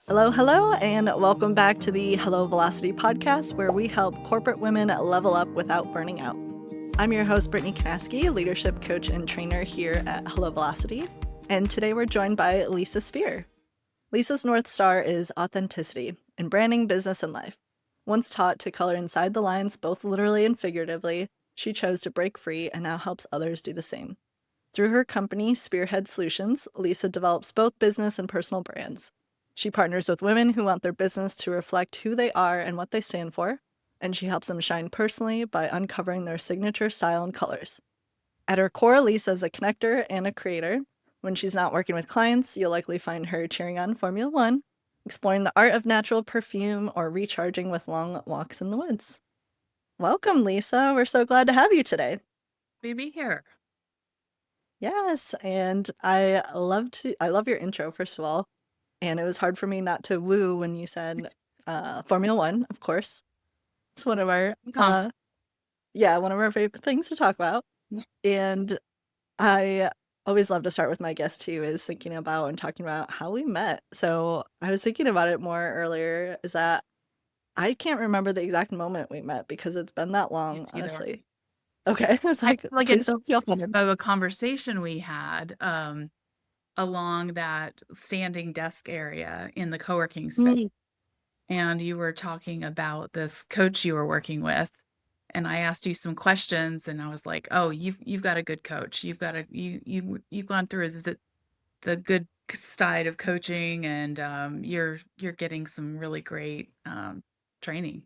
Hello, hello, and welcome back to the Hello Velocity podcast, where we help corporate women level up without burning out. I'm your host, Brittany Kanaski, leadership coach and trainer here at Hello Velocity, and today we're joined by Lisa Speer. Lisa's North Star is authenticity in branding, business, and life. Once taught to color inside the lines, both literally and figuratively, she chose to break free and now helps others do the same. Through her company, Spearhead Solutions, Lisa develops both business and personal brands. She partners with women who want their business to reflect who they are and what they stand for, and she helps them shine personally by uncovering their signature style and colors. At her core, Lisa is a connector and a creator. When she's not working with clients, you'll likely find her cheering on Formula One, exploring the art of natural perfume, or recharging with long walks in the woods. Welcome, Lisa. We're so glad to have you today. Happy to be here. Yes, and I love your intro, first of all. And it was hard for me not to woo when you said Formula One, of course. It's one of our one of our favorite things to talk about. And I always love to start with my guest too, is thinking about and talking about how we met. So I was thinking about it more earlier, is that I can't remember the exact moment we met because it's been that long, It's either honestly. Okay. It's I like, like please don't feel offended. of a conversation we had along that standing desk area in the co-working space. Mm, And you were talking about this coach you were working with. And I asked you some questions and I was like, "Oh, you've got a good coach. You've gone through the good side of coaching and you're getting some really great training."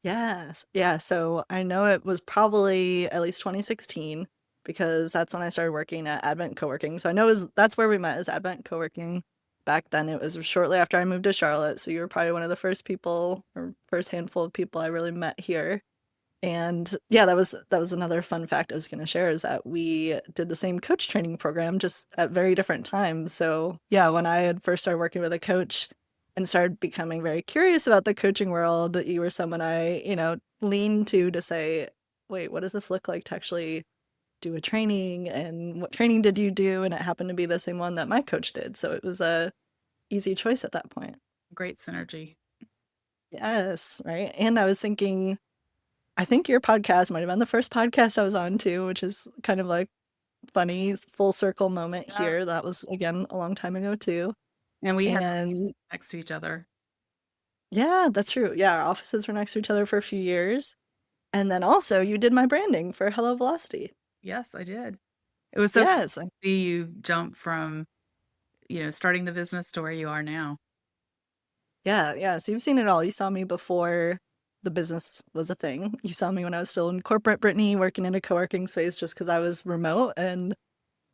yes. Yeah. So I know it was probably at least 2016 because that's when I started working at Advent Co-working. So I know that's where we met, is Advent Co-working. Back then it was shortly after I moved to Charlotte. So you were probably one of the first people or first handful of people I really met here. And yeah, that was another fun fact I was going to share, is that we did the same coach training program just at very different times. So yeah, when I had first started working with a coach and started becoming very curious about the coaching world, you were someone I leaned to say, wait, what does this look like to actually do a training, and what training did you do? And it happened to be the same one that my coach did. So it was a easy choice at that point. Great synergy. Yes, right. And I was thinking, I think your podcast might have been the first podcast I was on too, which is kind of like funny full circle moment Yeah. here. That was again a long time ago too. And we had And next to each other. yeah, that's true. Yeah, our offices were next to each other for a few years. And then also you did my branding for Hello Velocity. Yes, I did. It was so cool Yes. to see you jump from, starting the business to where you are now. Yeah, yeah. So you've seen it all. You saw me before the business was a thing. You saw me when I was still in corporate Brittany, working in a co-working space just because I was remote. And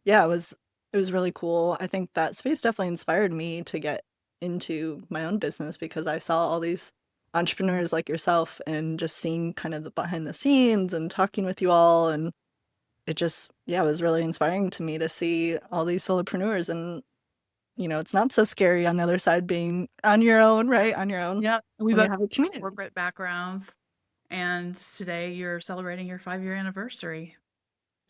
yeah, it was really cool. I think that space definitely inspired me to get into my own business because I saw all these entrepreneurs like yourself, and just seeing kind of the behind the scenes and talking with you all, and it just, yeah, it was really inspiring to me to see all these solopreneurs. And it's not so scary on the other side, being on your own, right? On your own, Yeah, we when you both have a have community. corporate backgrounds, and today you're celebrating your 5-year anniversary.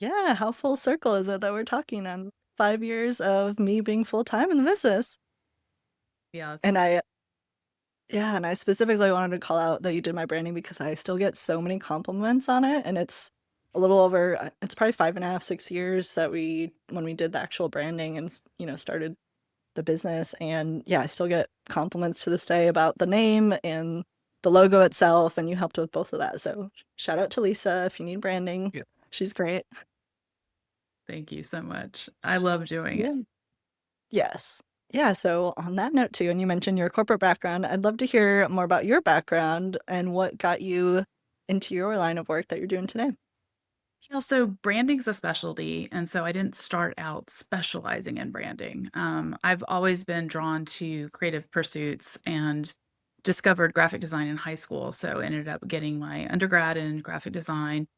Yeah, how full circle is it that we're talking on 5 years of me being full time in the business? Yeah, it's And I specifically wanted to call out that you did my branding because I still get so many compliments on it, and it's a little over, it's probably 5.5, 6 years that when we did the actual branding and started the business. And yeah, I still get compliments to this day about the name and the logo itself, and you helped with both of that. So shout out to Lisa if you need branding. Yeah. She's great. Thank you so much. I love doing it. Yeah. Yes. Yeah, so on that note too, and you mentioned your corporate background, I'd love to hear more about your background and what got you into your line of work that you're doing today. Yeah, so branding's a specialty, and so I didn't start out specializing in branding. I've always been drawn to creative pursuits and discovered graphic design in high school, so ended up getting my undergrad in graphic design,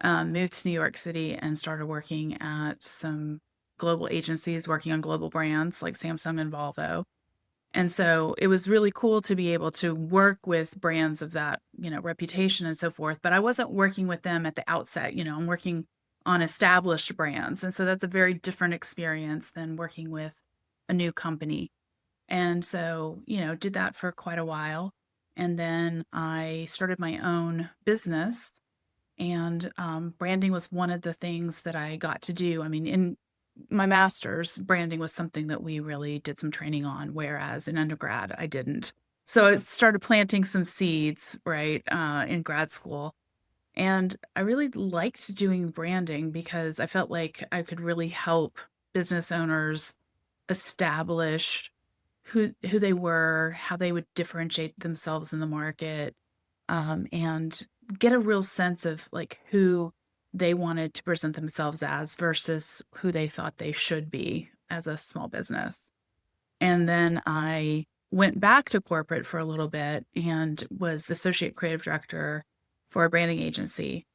moved to New York City and started working at some global agencies, working on global brands like Samsung and Volvo. And so it was really cool to be able to work with brands of that, reputation and so forth, but I wasn't working with them at the outset, I'm working on established brands. And so that's a very different experience than working with a new company. And so, did that for quite a while. And then I started my own business, and branding was one of the things that I got to do. I mean, in my master's, branding was something that we really did some training on, whereas in undergrad, I didn't. So it started planting some seeds, right, in grad school. And I really liked doing branding because I felt like I could really help business owners establish who they were, how they would differentiate themselves in the market, and get a real sense of like who they wanted to present themselves as versus who they thought they should be as a small business. And then I went back to corporate for a little bit and was the associate creative director for a branding agency.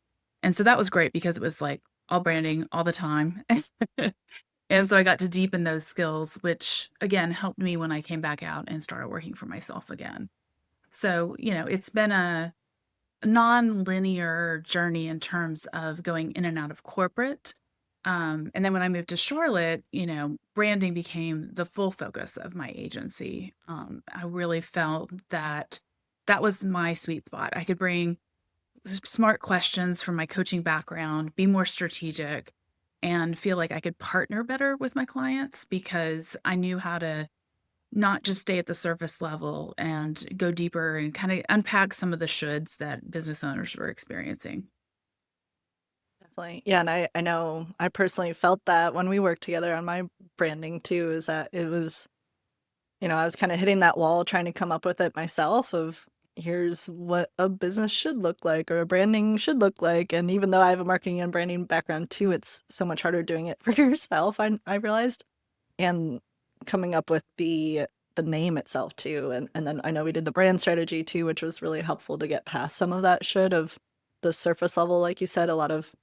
And so that was great because it was like all branding all the time. And so I got to deepen those skills, which again helped me when I came back out and started working for myself again. So, it's been a non-linear journey in terms of going in and out of corporate. And then when I moved to Charlotte, branding became the full focus of my agency. I really felt that that was my sweet spot. I could bring smart questions from my coaching background, be more strategic, and feel like I could partner better with my clients because I knew how to not just stay at the surface level and go deeper and kind of unpack some of the shoulds that business owners were experiencing. Definitely. Yeah, and I know I personally felt that when we worked together on my branding too, is that it was, I was kind of hitting that wall trying to come up with it myself of here's what a business should look like or a branding should look like. And even though I have a marketing and branding background too, it's so much harder doing it for yourself, I realized. And coming up with the name itself too. And then I know we did the brand strategy too, which was really helpful to get past some of that should of the surface level. Like you said, a lot of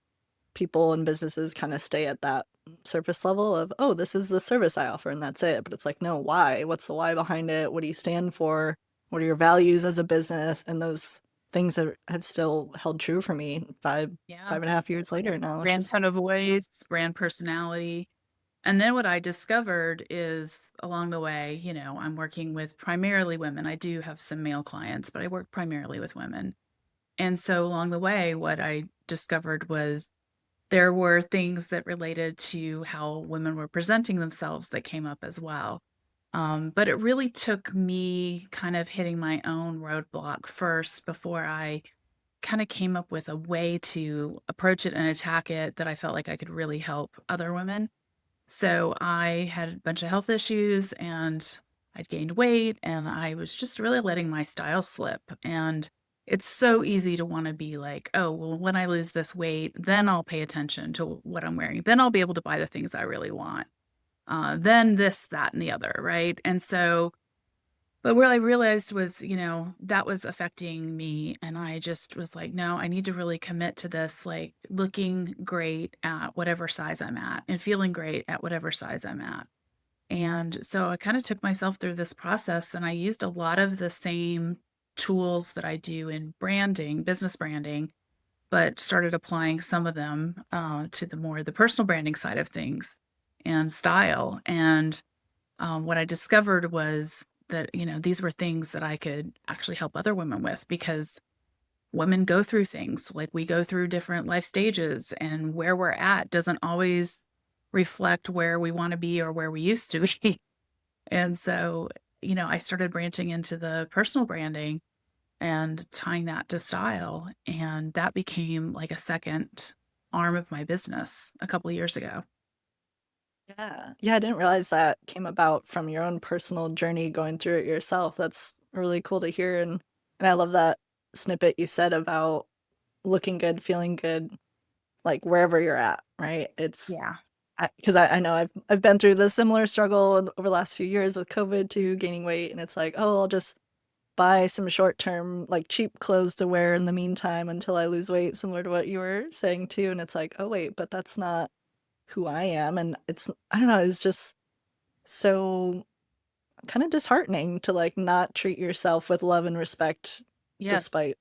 people and businesses kind of stay at that surface level of, oh, this is the service I offer and that's it. But it's like, no, why? What's the why behind it? What do you stand for? What are your values as a business? And those things have still held true for me Yeah. 5.5 years later now, which Brand is tone of voice, brand personality. And then what I discovered is along the way, I'm working with primarily women. I do have some male clients, but I work primarily with women. And so along the way, what I discovered was there were things that related to how women were presenting themselves that came up as well. But it really took me kind of hitting my own roadblock first before I kind of came up with a way to approach it and attack it that I felt like I could really help other women. So I had a bunch of health issues and I'd gained weight and I was just really letting my style slip. And it's so easy to want to be like, oh, well, when I lose this weight, then I'll pay attention to what I'm wearing. Then I'll be able to buy the things I really want. Then this, that, and the other. Right. And so, but what I realized was, that was affecting me. And I just was like, no, I need to really commit to this, like looking great at whatever size I'm at and feeling great at whatever size I'm at. And so I kind of took myself through this process and I used a lot of the same tools that I do in branding, business branding, but started applying some of them to the personal branding side of things and style. And what I discovered was that, these were things that I could actually help other women with because women go through things like we go through different life stages, and where we're at doesn't always reflect where we want to be or where we used to be. And so, I started branching into the personal branding and tying that to style. And that became like a second arm of my business a couple of years ago. yeah. Yeah, I didn't realize that came about from your own personal journey going through it yourself. That's really cool to hear and I love that snippet you said about looking good, feeling good, like wherever you're at, right? It's Yeah. because I know I've been through the similar struggle over the last few years with COVID too, gaining weight, and it's like, oh, I'll just buy some short term, like cheap clothes to wear in the meantime until I lose weight, similar to what you were saying too. And it's like, oh wait, but that's not who I am. And it's I don't know, it's just so kind of disheartening to like not treat yourself with love and respect Yes. despite,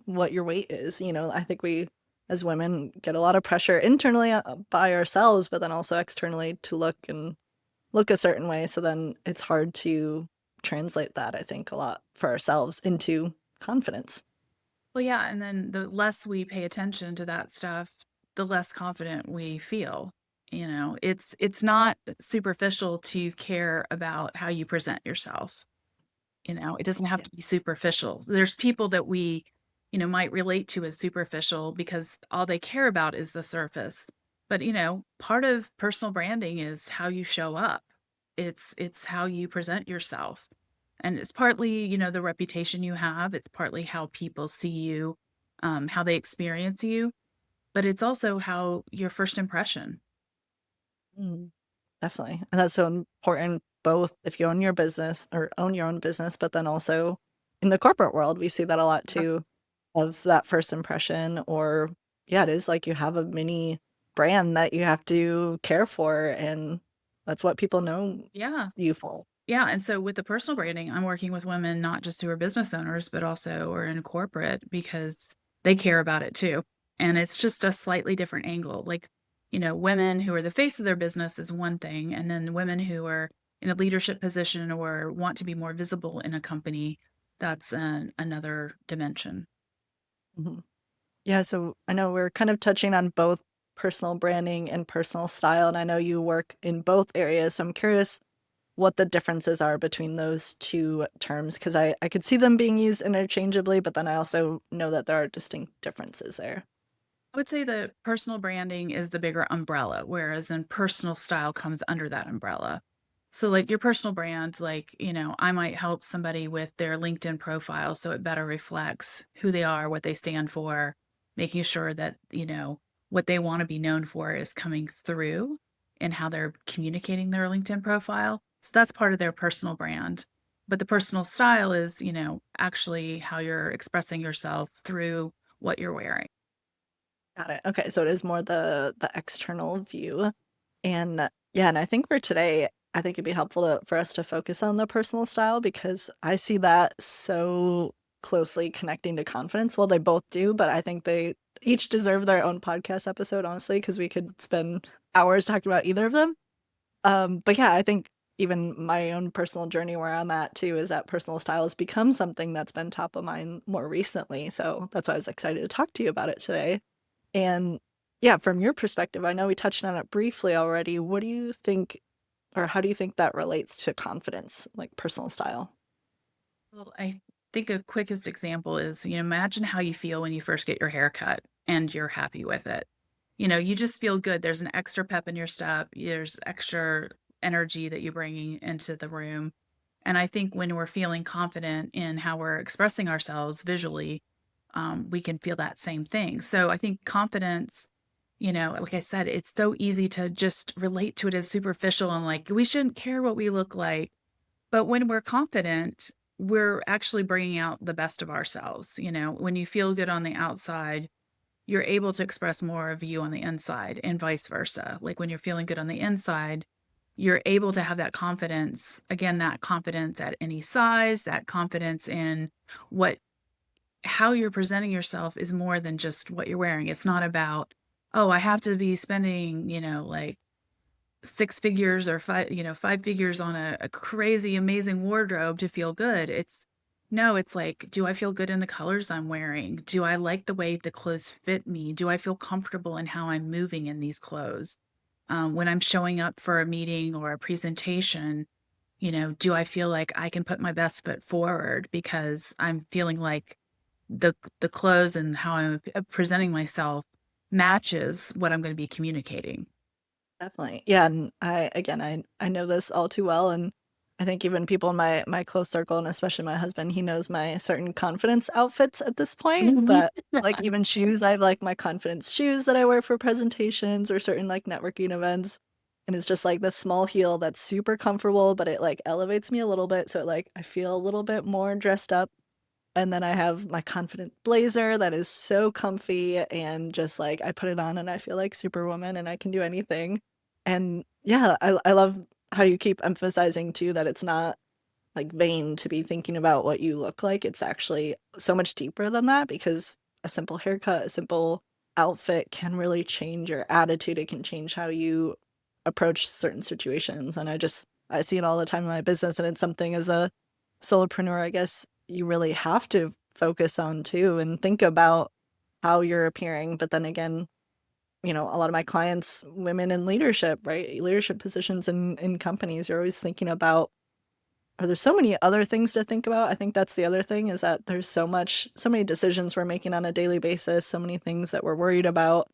what your weight is. I think we as women get a lot of pressure internally by ourselves, but then also externally to look and look a certain way. So then it's hard to translate that, I think, a lot for ourselves into confidence. Well, yeah, and then the less we pay attention to that stuff, the less confident we feel. It's not superficial to care about how you present yourself. It doesn't have Yeah. to be superficial. There's people that we, might relate to as superficial because all they care about is the surface. But, part of personal branding is how you show up. It's how you present yourself. And it's partly, the reputation you have. It's partly how people see you, how they experience you, but it's also how your first impression. Mm, definitely. And that's so important both if you own your business or own your own business, but then also in the corporate world, we see that a lot Yeah. too of that first impression. Or, yeah, it is like you have a mini brand that you have to care for, and that's what people know Yeah. you for. Yeah, and so with the personal branding, I'm working with women not just who are business owners, but also are in corporate because they care about it too. And it's just a slightly different angle. Like, women who are the face of their business is one thing, and then women who are in a leadership position or want to be more visible in a company, that's another dimension. Mhm. Yeah, so I know we're kind of touching on both personal branding and personal style, and I know you work in both areas. So I'm curious what the differences are between those two terms because I could see them being used interchangeably, but then I also know that there are distinct differences there. I would say that personal branding is the bigger umbrella, whereas in personal style comes under that umbrella. So, like your personal brand, like, I might help somebody with their LinkedIn profile so it better reflects who they are, what they stand for, making sure that, what they want to be known for is coming through in how they're communicating their LinkedIn profile. So, that's part of their personal brand. But the personal style is, actually how you're expressing yourself through what you're wearing. Got it. Okay, so it is more the external view. And yeah, and I think for today, I think it'd be helpful for us to focus on the personal style because I see that so closely connecting to confidence. Well, they both do, but I think they each deserve their own podcast episode, honestly, because we could spend hours talking about either of them. But yeah, I think even my own personal journey where I'm at too is that personal style has become something that's been top of mind more recently. So that's why I was excited to talk to you about it today. And yeah, from your perspective, I know we touched on it briefly already. What do you think, or how do you think that relates to confidence, like personal style? Well, I think a quickest example is, imagine how you feel when you first get your hair cut and you're happy with it. You just feel good. There's an extra pep in your step. There's extra energy that you're bringing into the room. And I think when we're feeling confident in how we're expressing ourselves visually, we can feel that same thing. So I think confidence, like I said, it's so easy to just relate to it as superficial and like, we shouldn't care what we look like, but when we're confident, we're actually bringing out the best of ourselves. When you feel good on the outside, you're able to express more of you on the inside and vice versa. Like when you're feeling good on the inside, you're able to have that confidence, again, that confidence at any size, that confidence in what how you're presenting yourself is more than just what you're wearing. It's not about, oh, I have to be spending, like 6 figures or 5 figures on a crazy amazing wardrobe to feel good. No, it's like, do I feel good in the colors I'm wearing? Do I like the way the clothes fit me? Do I feel comfortable in how I'm moving in these clothes? When I'm showing up for a meeting or a presentation, do I feel like I can put my best foot forward because I'm feeling like the clothes and how I'm presenting myself matches what I'm gonna be communicating? Definitely. Yeah, and I know this all too well, and I think even people in my close circle, and especially my husband, he knows my certain confidence outfits at this point. But like even shoes, I have like my confidence shoes that I wear for presentations or certain like networking events. And it's just like this small heel that's super comfortable, but it like elevates me a little bit. So it, like I feel a little bit more dressed up. And then I have my confident blazer that is so comfy and just like I put it on and I feel like Superwoman and I can do anything. And yeah, I love how you keep emphasizing too that it's not like vain to be thinking about what you look like. It's actually so much deeper than that because a simple haircut, a simple outfit can really change your attitude. It can change how you approach certain situations. And I see it all the time in my business, and it's something as a solopreneur, I guess you really have to focus on too and think about how you're appearing. But then again, a lot of my clients, women in leadership, right? Leadership positions in companies, you're always thinking about, are there so many other things to think about? I think that's the other thing, is that there's so many decisions we're making on a daily basis, so many things that we're worried about,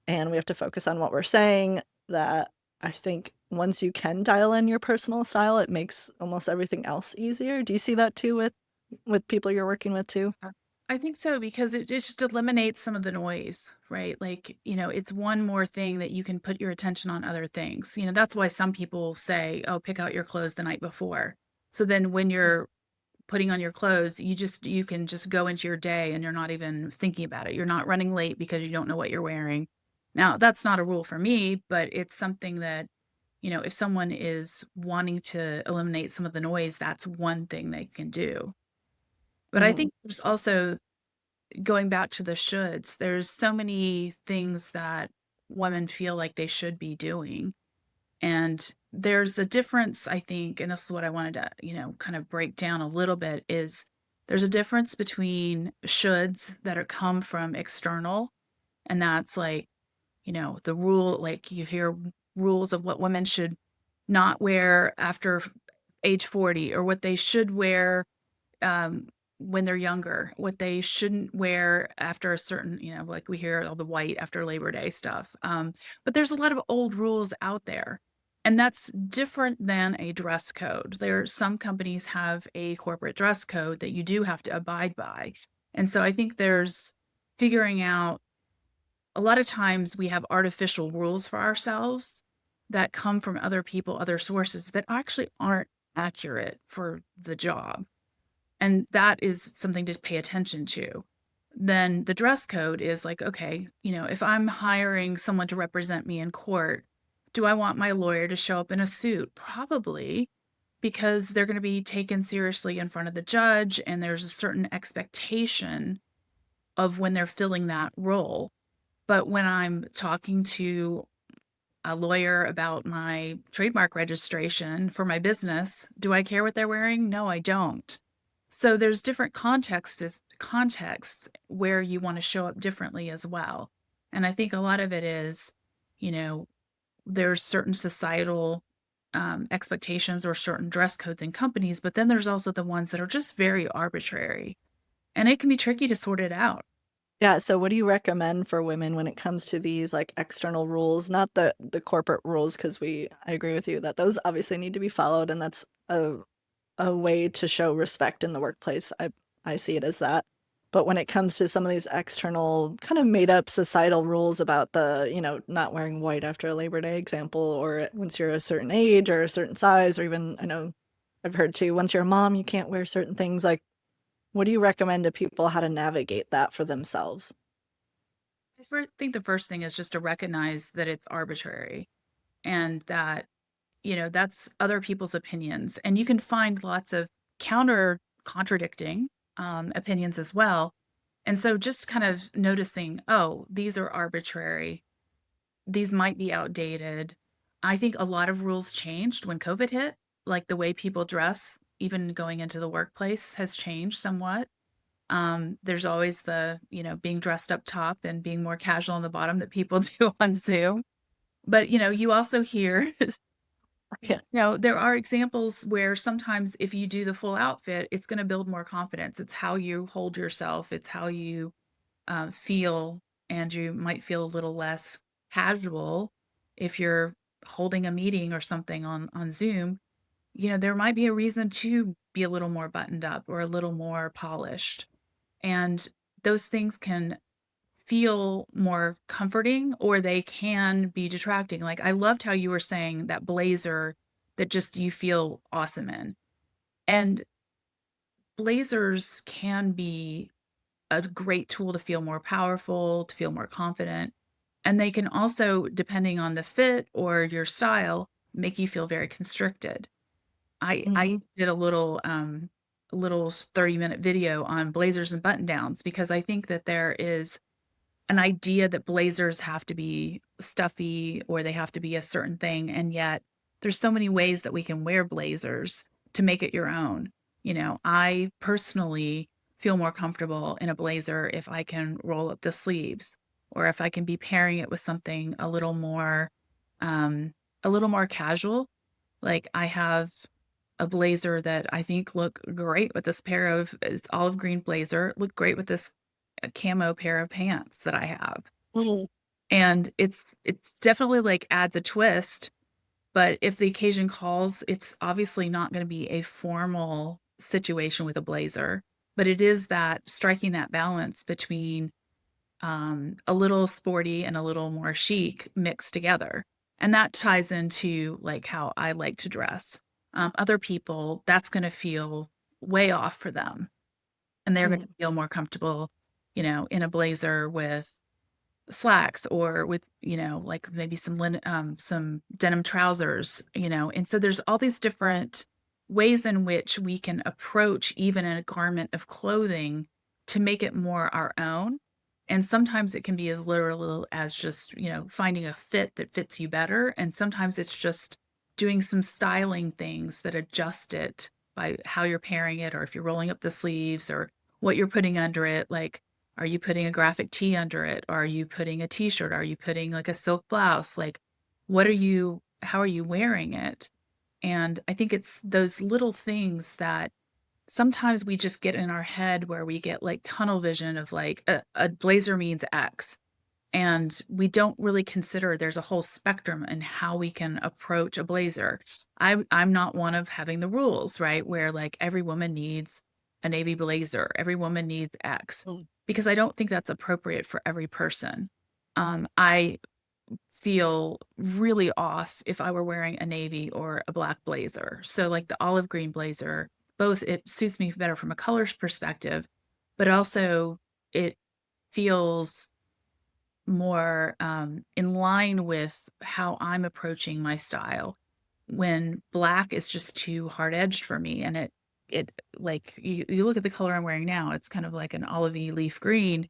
and we have to focus on what we're saying, that I think once you can dial in your personal style, it makes almost everything else easier. Do you see that too with people you're working with too? I think so, because it just eliminates some of the noise, right? Like, it's one more thing that you can put your attention on other things. That's why some people say, oh, pick out your clothes the night before. So then when you're putting on your clothes, you can just go into your day and you're not even thinking about it. You're not running late because you don't know what you're wearing. Now, that's not a rule for me, but it's something that, if someone is wanting to eliminate some of the noise, that's one thing they can do. But I Mhm. think there's also, going back to the shoulds, there's so many things that women feel like they should be doing. And there's the difference, I think, and this is what I wanted to, kind of break down a little bit, is there's a difference between shoulds that are come from external, and that's like, the rule, like you hear rules of what women should not wear after age 40, or what they should wear um, when they're younger, what they shouldn't wear after a certain, like we hear all the white after Labor Day stuff. But there's a lot of old rules out there. And that's different than a dress code. Some companies have a corporate dress code that you do have to abide by. And so I think there's figuring out, a lot of times we have artificial rules for ourselves that come from other people, other sources, that actually aren't accurate for the job. And that is something to pay attention to. Then the dress code is like, okay, if I'm hiring someone to represent me in court, do I want my lawyer to show up in a suit? Probably, because they're going to be taken seriously in front of the judge, and there's a certain expectation of when they're filling that role. But when I'm talking to a lawyer about my trademark registration for my business, do I care what they're wearing? No, I don't. So there's different contexts where you want to show up differently as well. And I think a lot of it is, you know, there's certain societal expectations or certain dress codes in companies, but then there's also the ones that are just very arbitrary. And it can be tricky to sort it out. Yeah, so what do you recommend for women when it comes to these like external rules, not the corporate rules, because I agree with you that those obviously need to be followed, and that's a way to show respect in the workplace. I see it as that. But when it comes to some of these external kind of made up societal rules about not wearing white after a Labor Day example, or once you're a certain age or a certain size, or even I know I've heard too, once you're a mom, you can't wear certain things. Like, what do you recommend to people how to navigate that for themselves? Think the first thing is just to recognize that it's arbitrary, and that, that's other people's opinions. And you can find lots of contradicting opinions as well. And so just kind of noticing, oh, these are arbitrary. These might be outdated. I think a lot of rules changed when COVID hit, like the way people dress, even going into the workplace, has changed somewhat. There's always the, being dressed up top and being more casual on the bottom that people do on Zoom. But, you also hear, Yeah. there are examples where sometimes if you do the full outfit, it's going to build more confidence. It's how you hold yourself, it's how you feel, and you might feel a little less casual if you're holding a meeting or something on Zoom. There might be a reason to be a little more buttoned up or a little more polished. And those things can feel more comforting, or they can be detracting. Like, I loved how you were saying that blazer that just you feel awesome in. And blazers can be a great tool to feel more powerful, to feel more confident. And they can also, depending on the fit or your style, make you feel very constricted. I Mhm. did a little 30-minute video on blazers and button downs, because I think that there is an idea that blazers have to be stuffy or they have to be a certain thing. And yet there's so many ways that we can wear blazers to make it your own. I personally feel more comfortable in a blazer if I can roll up the sleeves or if I can be pairing it with something um, a little more casual. Like I have a blazer that I think look great with this pair of it's olive green blazer, look great with this camo pair of pants that I have. Mhm. And it's definitely like adds a twist, but if the occasion calls, it's obviously not going to be a formal situation with a blazer, but it is that striking that balance between a little sporty and a little more chic mixed together. And that ties into like how I like to dress. Other people, that's going to feel way off for them. And they're going to Mhm. feel more comfortable, in a blazer with slacks or with, like maybe some denim trousers, And so there's all these different ways in which we can approach even a garment of clothing to make it more our own. And sometimes it can be as literal as just, finding a fit that fits you better. And sometimes it's just doing some styling things that adjust it by how you're pairing it, or if you're rolling up the sleeves or what you're putting under it. Like, are you putting a graphic tee under it? Are you putting a t-shirt? Are you putting like a silk blouse? Like, how are you wearing it? And I think it's those little things that sometimes we just get in our head where we get like tunnel vision of like a blazer means X. And we don't really consider there's a whole spectrum in how we can approach a blazer. I'm not one of having the rules, right? Where like every woman needs a navy blazer, every woman needs X, Mhm. because I don't think that's appropriate for every person. I feel really off if I were wearing a navy or a black blazer. So like the olive green blazer, both it suits me better from a colors perspective, but also it feels more in line with how I'm approaching my style. When black is just too hard edged for me, and it like you look at the color I'm wearing now, it's kind of like an olivey leaf green,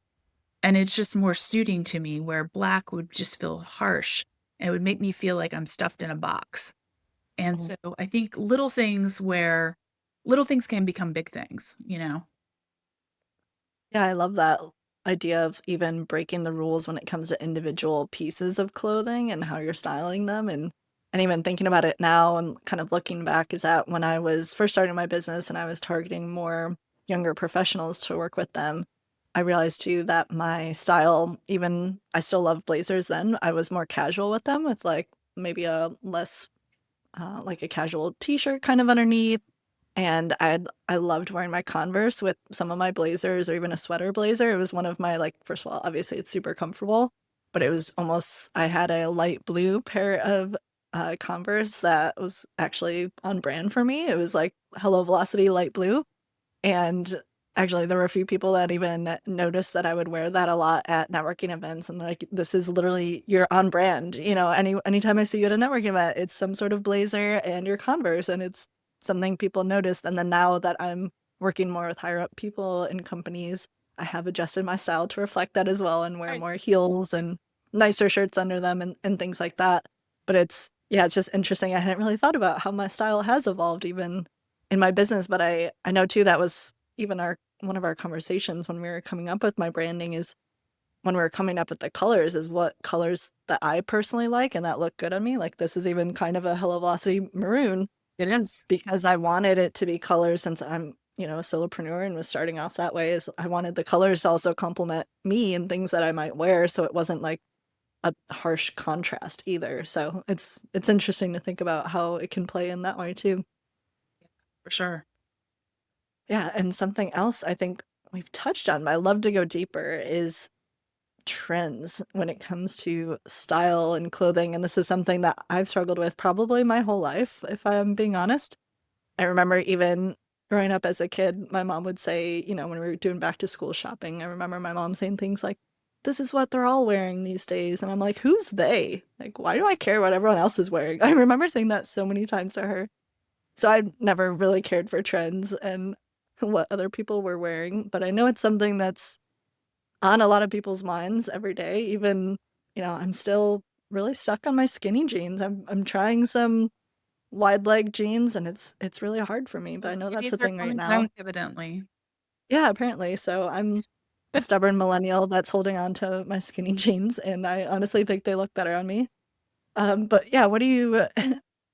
and it's just more suiting to me. Where black would just feel harsh, and it would make me feel like I'm stuffed in a box. And Mhm. so I think little things can become big things. Yeah, I love that idea of even breaking the rules when it comes to individual pieces of clothing and how you're styling them, and even thinking about it now and kind of looking back is that when I was first starting my business and I was targeting more younger professionals to work with them, I realized too that my style, even I still love blazers then, I was more casual with them with like maybe a less like a casual t-shirt kind of underneath, and I loved wearing my Converse with some of my blazers or even a sweater blazer. It was one of my, like, first of all, obviously it's super comfortable, but it was almost I had a light blue pair of Converse that was actually on brand for me. It was like Hello Velocity light blue. And actually, there were a few people that even noticed that I would wear that a lot at networking events, and they're like, "This is literally you're on brand." Anytime I see you at a networking event, it's some sort of blazer and your Converse, and it's something people noticed. And then now that I'm working more with higher up people in companies, I have adjusted my style to reflect that as well and wear Right. more heels and nicer shirts under them and things like that. But yeah, it's just interesting. I hadn't really thought about how my style has evolved even in my business, but I know too that was even our one of our conversations when we were coming up with my branding is when we were coming up with the colors is what colors that I personally like and that look good on me. Like this is even kind of a Hello Velocity maroon It is. because I wanted it to be colors since I'm, a solopreneur and was starting off that way is I wanted the colors to also complement me and things that I might wear so it wasn't like a harsh contrast either. So it's interesting to think about how it can play in that way too. For sure. Yeah, and something else I think we've touched on, but I love to go deeper, is trends when it comes to style and clothing. And this is something that I've struggled with probably my whole life, if I'm being honest. I remember even growing up as a kid, my mom would say, when we were doing back to school shopping, I remember my mom saying things like, this is what they're all wearing these days. And I'm like, who's they? Like, why do I care what everyone else is wearing? I remember saying that so many times to her. So I never really cared for trends and what other people were wearing, but I know it's something that's on a lot of people's minds every day. Even, I'm still really stuck on my skinny jeans. I'm trying some wide leg jeans and it's really hard for me, but Those I know that's the ladies are thing right coming now. back evidently. Yeah, apparently. So I'm a stubborn millennial that's holding on to my skinny jeans, and I honestly think they look better on me. But yeah, what do you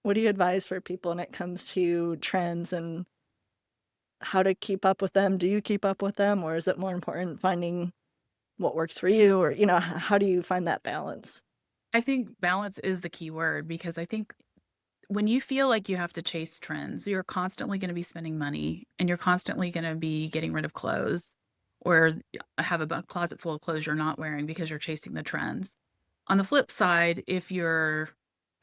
what do you advise for people when it comes to trends and how to keep up with them? Do you keep up with them, or is it more important finding what works for you, or how do you find that balance? I think balance is the key word because I think when you feel like you have to chase trends, you're constantly gonna be spending money and you're constantly gonna be getting rid of clothes or have a closet full of clothes you're not wearing because you're chasing the trends. On the flip side, if you're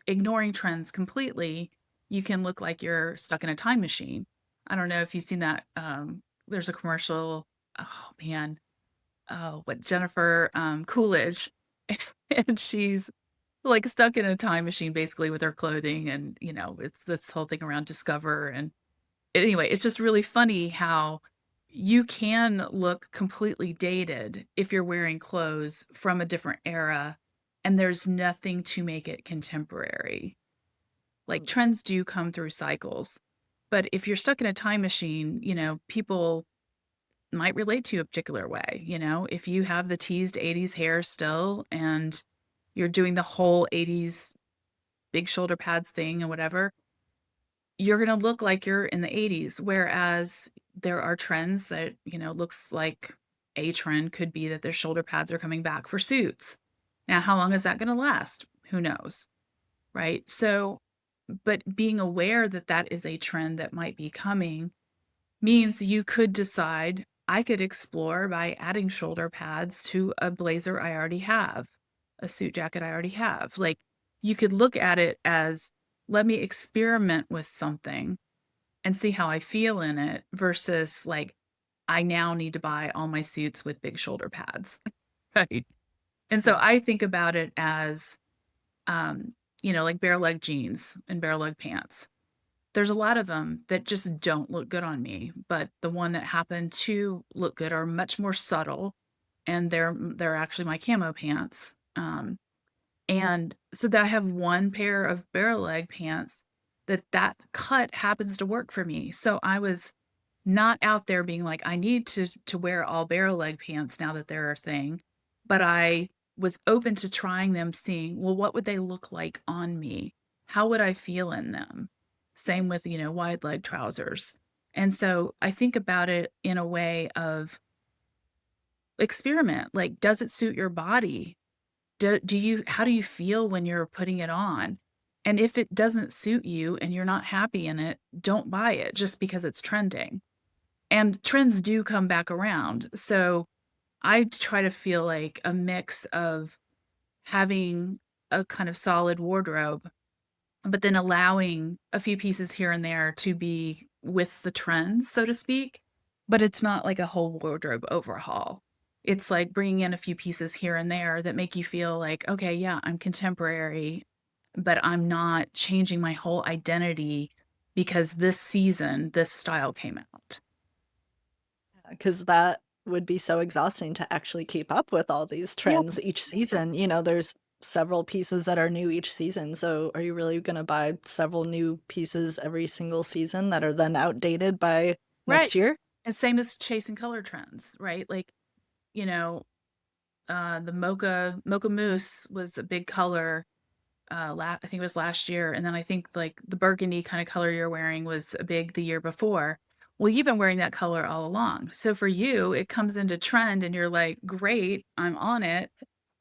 ignoring trends completely, you can look like you're stuck in a time machine. I don't know if you've seen that, there's a commercial, oh man, oh, what Jennifer, Coolidge, and she's, like, stuck in a time machine basically with her clothing and, it's this whole thing around Discover, and anyway, it's just really funny how you can look completely dated if you're wearing clothes from a different era, and there's nothing to make it contemporary. Like, Mm. trends do come through cycles, but if you're stuck in a time machine, people might relate to you a particular way, if you have the teased '80s hair still and you're doing the whole '80s big shoulder pads thing and whatever, you're gonna look like you're in the '80s, whereas there are trends that, looks like a trend could be that their shoulder pads are coming back for suits. Now, how long is that gonna last? Who knows, right? So, but being aware that that is a trend that might be coming means you could decide, I could explore by adding shoulder pads to a blazer I already have, a suit jacket I already have. Like, you could look at it as, let me experiment with something and see how I feel in it versus like, I now need to buy all my suits with big shoulder pads. Right. And so Yeah. I think about it as, like bare leg jeans and bare leg pants. There's a lot of them that just don't look good on me, but the one that happen to look good are much more subtle, and they're actually my camo pants. And so that I have one pair of barrel leg pants that cut happens to work for me. So I was not out there being like, I need to wear all barrel leg pants now that they're a thing, but I was open to trying them, seeing, well, what would they look like on me? How would I feel in them? Same with, wide leg trousers. And so I think about it in a way of experiment. Like, does it suit your body? How do you feel when you're putting it on? And if it doesn't suit you and you're not happy in it, don't buy it just because it's trending. And trends do come back around. So I try to feel like a mix of having a kind of solid wardrobe, but then allowing a few pieces here and there to be with the trends, so to speak. But it's not like a whole wardrobe overhaul. It's like bringing in a few pieces here and there that make you feel like, okay, yeah, I'm contemporary, but I'm not changing my whole identity because this season, this style came out. Because that would be so exhausting to actually keep up with all these Yeah. trends each season. There's several pieces that are new each season. So are you really going to buy several new pieces every single season that are then outdated by Right. next year? And same as chasing color trends, right? Like, you know, the mocha mousse was a big color, I think it was last year, and then I think, like, the burgundy kinda color you're wearing was a big the year before. Well, you've been wearing that color all along. So for you, it comes into trend and you're like, "Great, I'm on it,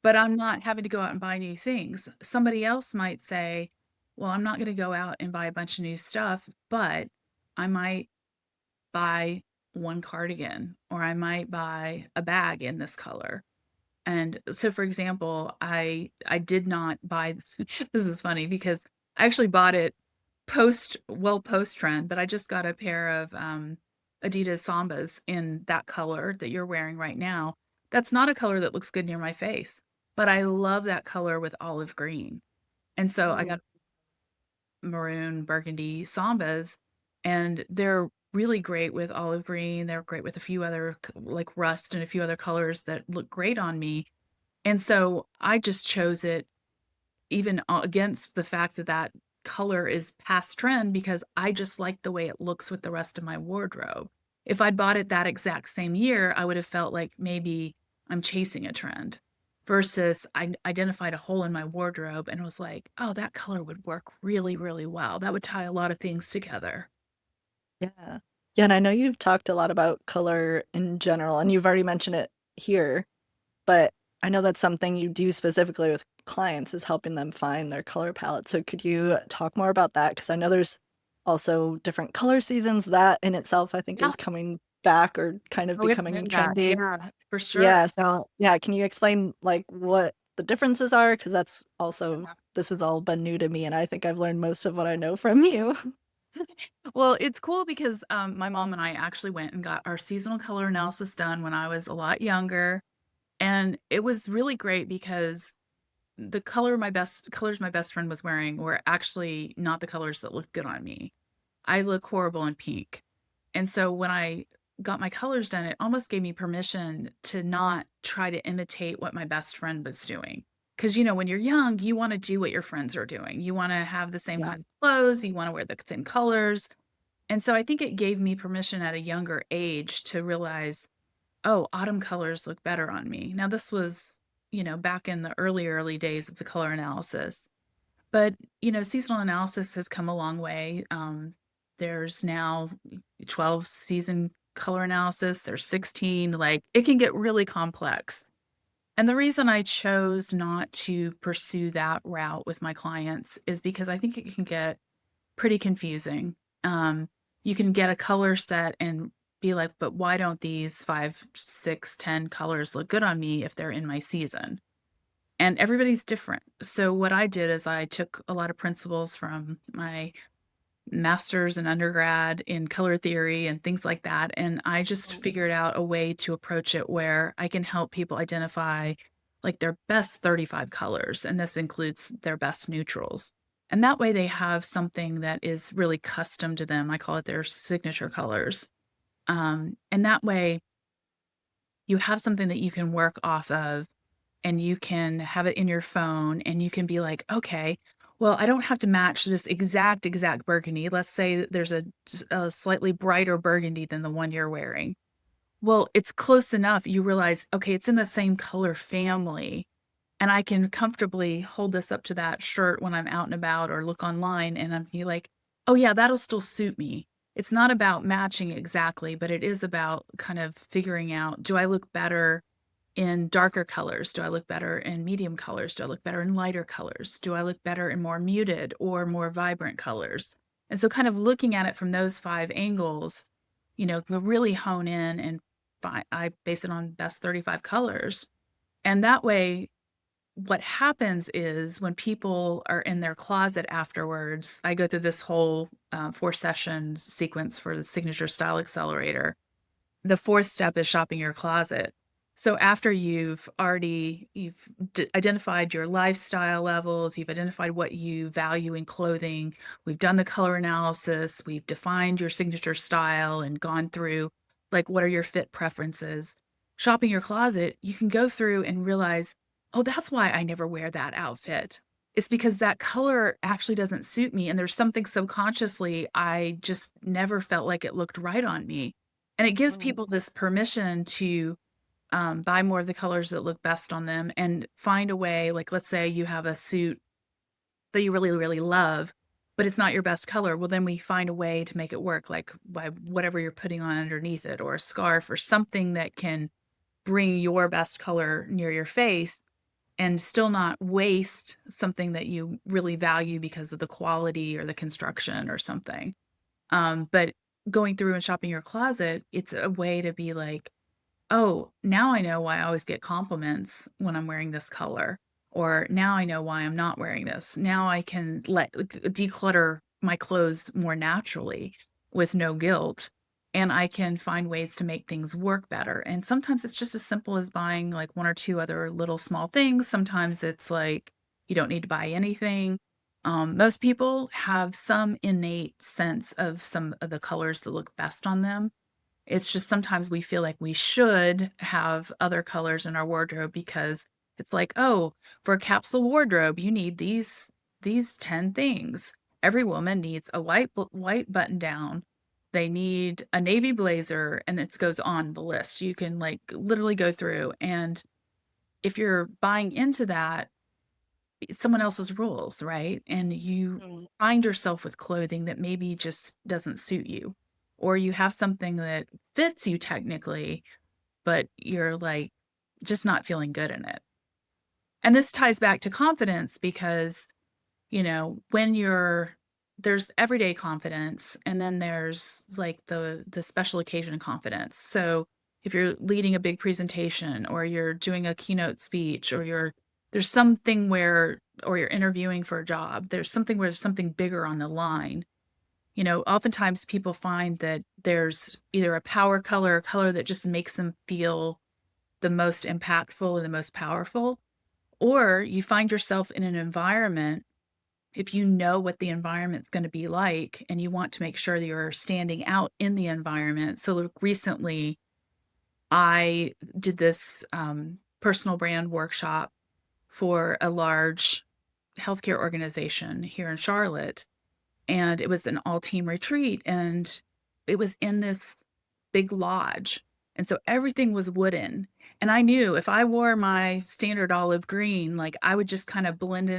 but I'm not having to go out and buy new things." Somebody else might say, "Well, I'm not gonna go out and buy a bunch of new stuff, but I might buy 1 cardigan, or I might buy a bag in this color." And so, for example, I did not buy this is funny because I actually bought it post trend, but I just got a pair of, Adidas Sambas in that color that you're wearing right now. That's not a color that looks good near my face, but I love that color with olive green. And so I Mm. got maroon burgundy Sambas, and they're really great with olive green. They're great with a few other like rust and a few other colors that look great on me. And so I just chose it even against the fact that that color is past trend because I just like the way it looks with the rest of my wardrobe. If I'd bought it that exact same year, I would have felt like maybe I'm chasing a trend versus I identified a hole in my wardrobe and was like, oh, that color would work really, really well. That would tie a lot of things together. Yeah. Yeah, and I know you've talked a lot about color in general, and you've already mentioned it here, but I know that's something you do specifically with clients is helping them find their color palette. So could you talk more about that? Because I know there's also different color seasons. That in itself, I think, Yeah. is coming back or kind of Oh, it's becoming been back. trendy. Yeah, for sure. Yeah, so yeah, can you explain, like, what the differences are? Because that's also this has all been new to me, and I think I've learned most of what I know from you. Well, it's cool because, my mom and I actually went and got our seasonal color analysis done when I was a lot younger, and it was really great because the colors my best friend was wearing were actually not the colors that looked good on me. I look horrible in pink. And so when I got my colors done, it almost gave me permission to not try to imitate what my best friend was doing. Because, when you're young, you want to do what your friends are doing. You want to have the same Yeah. kind of clothes, you want to wear the same colors. And so I think it gave me permission at a younger age to realize, oh, autumn colors look better on me. Now, this was, back in the early days of the color analysis. But, seasonal analysis has come a long way. There's now 12 season color analysis, there's 16, like it can get really complex. And the reason I chose not to pursue that route with my clients is because I think it can get pretty confusing. You can get a color set and be like, but why don't these 5, 6, 10 colors look good on me if they're in my season? And everybody's different. So what I did is I took a lot of principles from my master's and undergrad in color theory and things like that. And I just figured out a way to approach it where I can help people identify like their best 35 colors. And this includes their best neutrals. And that way they have something that is really custom to them. I call it their signature colors. And that way you have something that you can work off of and you can have it in your phone and you can be like, okay, well, I don't have to match this exact burgundy. Let's say that there's a slightly brighter burgundy than the one you're wearing. Well, it's close enough. You realize, okay, it's in the same color family. And I can comfortably hold this up to that shirt when I'm out and about or look online and I'm be like, oh, yeah, that'll still suit me. It's not about matching exactly, but it is about kind of figuring out, do I look better in darker colors? Do I look better in medium colors? Do I look better in lighter colors? Do I look better in more muted or more vibrant colors? And so kind of looking at it from those 5 angles, can really hone in and I base it on best 35 colors. And that way, what happens is when people are in their closet afterwards, I go through this whole 4 session sequence for the Signature Style Accelerator. The 4th step is shopping your closet. So after you've identified your lifestyle levels, you've identified what you value in clothing, we've done the color analysis, we've defined your signature style and gone through like what are your fit preferences. Shopping your closet, you can go through and realize, oh, that's why I never wear that outfit. It's because that color actually doesn't suit me. And there's something subconsciously I just never felt like it looked right on me. And it gives Mm. people this permission to buy more of the colors that look best on them and find a way. Like, let's say you have a suit that you really, really love, but it's not your best color. Well, then we find a way to make it work, like by whatever you're putting on underneath it, or a scarf, or something that can bring your best color near your face and still not waste something that you really value because of the quality or the construction or something. But going through and shopping your closet, it's a way to be like, oh, now I know why I always get compliments when I'm wearing this color, or now I know why I'm not wearing this. Now I can declutter my clothes more naturally with no guilt, and I can find ways to make things work better. And sometimes it's just as simple as buying like 1 or 2 other little small things. Sometimes it's like you don't need to buy anything. Most people have some innate sense of some of the colors that look best on them. It's just sometimes we feel like we should have other colors in our wardrobe because it's like, oh, for a capsule wardrobe, you need these 10 things. Every woman needs a white button down. They need a navy blazer, and it goes on the list. You can like literally go through, and if you're buying into that, it's someone else's rules, right? And you Mm. find yourself with clothing that maybe just doesn't suit you, or you have something that fits you technically, but you're like just not feeling good in it. And this ties back to confidence because, when there's everyday confidence and then there's like the special occasion confidence. So if you're leading a big presentation or you're doing a keynote speech or there's something where or you're interviewing for a job, there's something where there's something bigger on the line. Oftentimes people find that there's either a power color or color that just makes them feel the most impactful and the most powerful, or you find yourself in an environment, if you know what the environment's going to be like and you want to make sure that you're standing out in the environment. So like, recently I did this personal brand workshop for a large healthcare organization here in Charlotte, and it was an all team retreat, and it was in this big lodge. And so everything was wooden. And I knew if I wore my standard olive green, like I would just kind of blend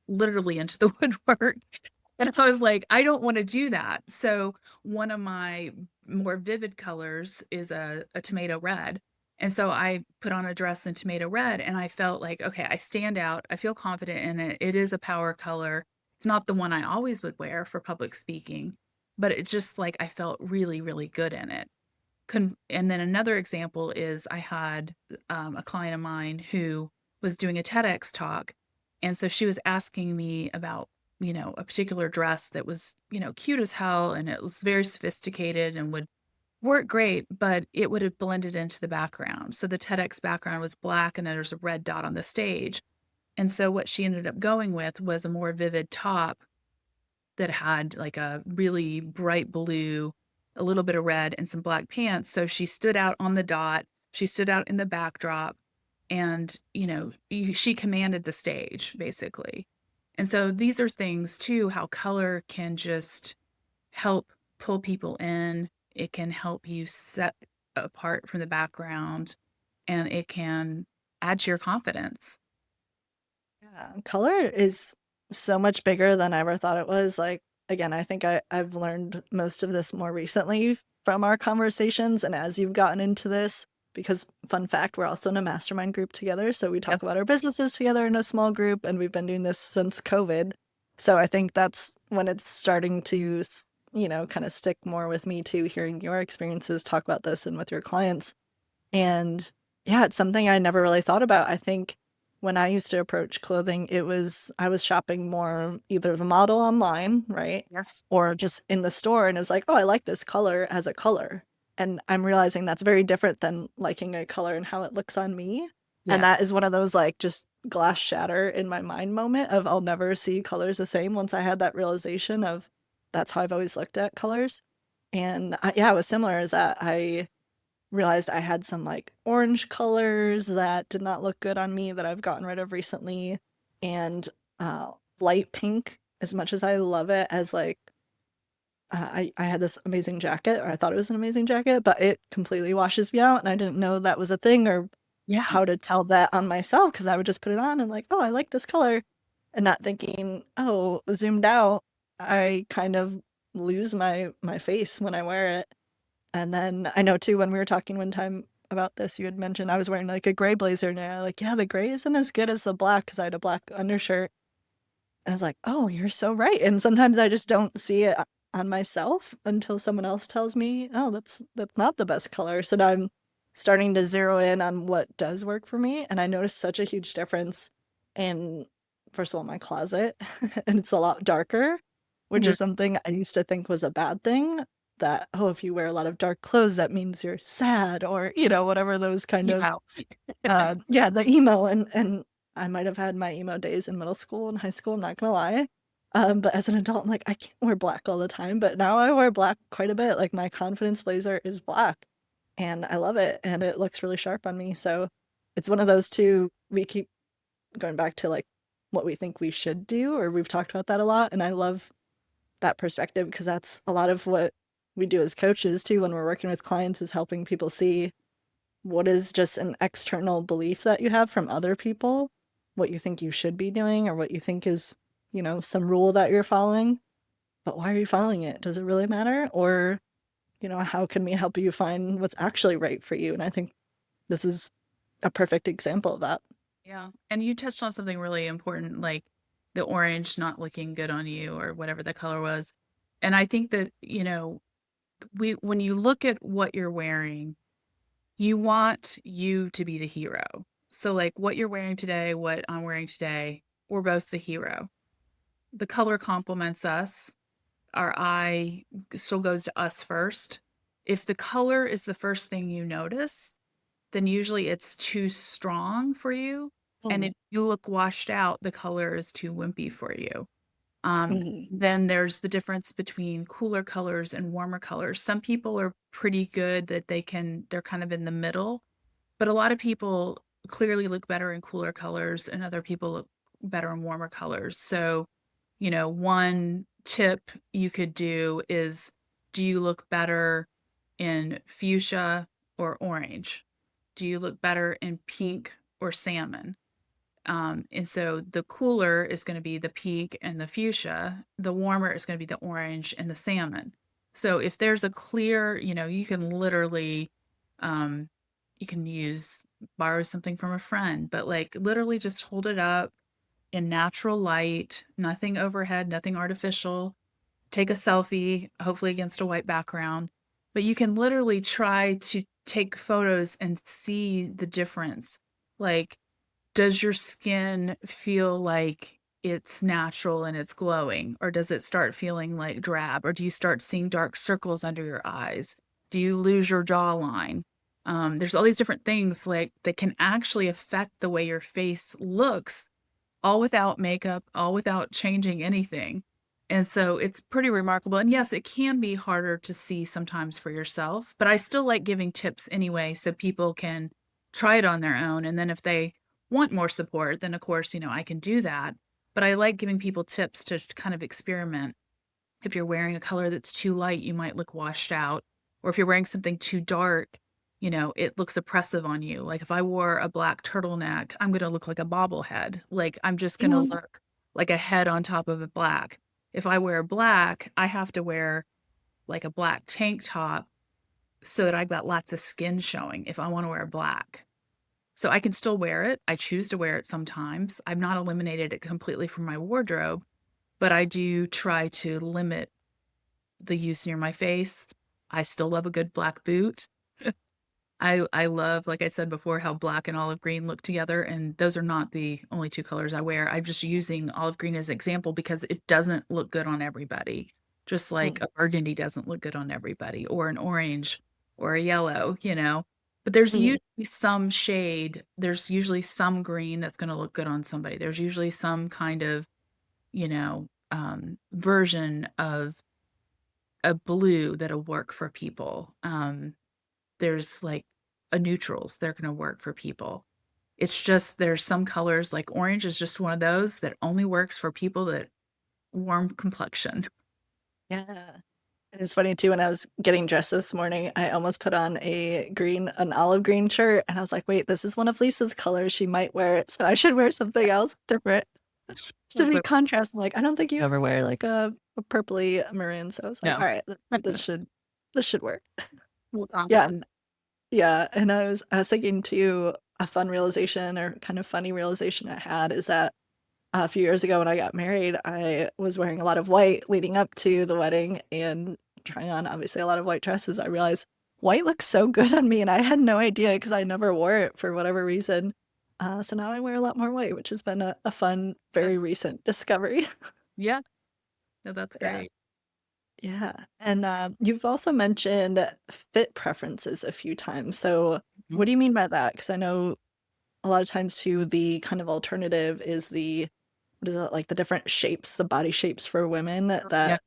literally into the woodwork. And I was like, I don't want to do that. So one of my more vivid colors is a tomato red. And so I put on a dress in tomato red, and I felt like, okay, I stand out. I feel confident in it. It is a power color. It's not the one I always would wear for public speaking, but it's just like I felt really, really good in it. And then another example is I had a client of mine who was doing a TEDx talk. And so she was asking me about, a particular dress that was, cute as hell. And it was very sophisticated and would work great, but it would have blended into the background. So the TEDx background was black and then there's a red dot on the stage. And so what she ended up going with was a more vivid top that had like a really bright blue, a little bit of red, and some black pants. So she stood out on the dot. She stood out in the backdrop, and she commanded the stage basically. And so these are things too, how color can just help pull people in. It can help you set apart from the background, and it can add to your confidence. Yeah, color is so much bigger than I ever thought it was. Like, again, I think I've learned most of this more recently from our conversations and as you've gotten into this, because fun fact, we're also in a mastermind group together. So we talk Yes. about our businesses together in a small group, and we've been doing this since COVID. So I think that's when it's starting to, kind of stick more with me too, hearing your experiences talk about this and with your clients. And yeah, it's something I never really thought about. I think when I used to approach clothing, I was shopping more either the model online, right? Yes. Or just in the store, and it was like, oh, I like this color as a color. And I'm realizing that's very different than liking a color and how it looks on me. And Yeah. that is one of those like just glass shatter in my mind moment of I'll never see colors the same once I had that realization of that's how I've always looked at colors. And yeah, it was similar as that I realized I had some like orange colors that did not look good on me that I've gotten rid of recently. And light pink, as much as I love it, as like I had this amazing jacket, or I thought it was an amazing jacket, but it completely washes me out. And I didn't know that was a thing or Yeah. how to tell that on myself because I would just put it on and like, oh, I like this color. And not thinking, oh, zoomed out, I kind of lose my face when I wear it. And then I know too, when we were talking one time about this, you had mentioned I was wearing like a gray blazer, and you're like, yeah, the gray isn't as good as the black because I had a black undershirt. And I was like, oh, you're so right. And sometimes I just don't see it on myself until someone else tells me, oh, that's not the best color. So now I'm starting to zero in on what does work for me. And I noticed such a huge difference in, first of all, my closet, and it's a lot darker, which Mhm. is something I used to think was a bad thing. That, oh, if you wear a lot of dark clothes, that means you're sad, or, whatever those kind of, Yeah. yeah, the emo. And I might have had my emo days in middle school and high school, I'm not gonna lie. But as an adult, I'm like, I can't wear black all the time. But now I wear black quite a bit. Like my confidence blazer is black and I love it and it looks really sharp on me. So it's one of those two we keep going back to like what we think we should do, or we've talked about that a lot. And I love that perspective because that's a lot of what we do as coaches too when we're working with clients is helping people see what is just an external belief that you have from other people, what you think you should be doing or what you think is, some rule that you're following. But why are you following it? Does it really matter? Or, how can we help you find what's actually right for you? And I think this is a perfect example of that. Yeah. And you touched on something really important, like the orange not looking good on you or whatever the color was. And I think that, when you look at what you're wearing, you want you to be the hero. So like what you're wearing today, what I'm wearing today, we're both the hero. The color complements us. Our eye still goes to us first. If the color is the first thing you notice, then usually it's too strong for you. And Mm. if you look washed out, the color is too wimpy for you. Mhm. Then there's the difference between cooler colors and warmer colors. Some people are pretty good that they're kind of in the middle, but a lot of people clearly look better in cooler colors and other people look better in warmer colors. So, one tip you could do is, do you look better in fuchsia or orange? Do you look better in pink or salmon? And so the cooler is going to be the pink and the fuchsia. The warmer is going to be the orange and the salmon. So if there's a clear, you can literally, um, you can borrow something from a friend, but like literally just hold it up in natural light, nothing overhead, nothing artificial. Take a selfie, hopefully against a white background. But you can literally try to take photos and see the difference. Like, does your skin feel like it's natural and it's glowing, or does it start feeling like drab, or do you start seeing dark circles under your eyes? Do you lose your jawline? There's all these different things like that can actually affect the way your face looks, all without makeup, all without changing anything. And so it's pretty remarkable. And yes, it can be harder to see sometimes for yourself, but I still like giving tips anyway so people can try it on their own. And then if they want more support, then of course, I can do that. But I like giving people tips to kind of experiment. If you're wearing a color that's too light, you might look washed out. Or if you're wearing something too dark, it looks oppressive on you. Like if I wore a black turtleneck, I'm going to look like a bobblehead. Like I'm just going to Mhm. look like a head on top of a black. If I wear black, I have to wear like a black tank top so that I've got lots of skin showing if I want to wear black. So I can still wear it. I choose to wear it sometimes. I've not eliminated it completely from my wardrobe, but I do try to limit the use near my face. I still love a good black boot. I love, like I said before, how black and olive green look together, and those are not the only two colors I wear. I'm just using olive green as an example because it doesn't look good on everybody, just like Mm. a burgundy doesn't look good on everybody, or an orange or a yellow. But there's Mhm. usually some shade, there's usually some green that's gonna look good on somebody. There's usually some kind of, version of a blue that'll work for people. There's like a neutrals, they're gonna work for people. It's just there's some colors, like orange is just one of those that only works for people that warm complexion. Yeah. And it's funny too, when I was getting dressed this morning, I almost put on an olive green shirt, and I was like, wait, this is one of Lisa's colors. She might wear it, so I should wear something else different. Should That's be so contrast. I'm like, I don't think you ever wear like a purpley maroon. So I was like, no. all right, this should work. We'll Yeah, compliment. yeah. And I was thinking too, a fun realization or kind of funny realization I had is that a few years ago when I got married, I was wearing a lot of white leading up to the wedding and trying on obviously a lot of white dresses. I realized white looks so good on me, and I had no idea because I never wore it for whatever reason. So now I wear a lot more white, which has been a fun, very That's recent discovery. yeah. No, that's Yeah. great. Yeah. And you've also mentioned fit preferences a few times. So Mhm. what do you mean by that? Because I know a lot of times too, the kind of alternative is the what is it, like the different shapes, the body shapes for women, Yeah. that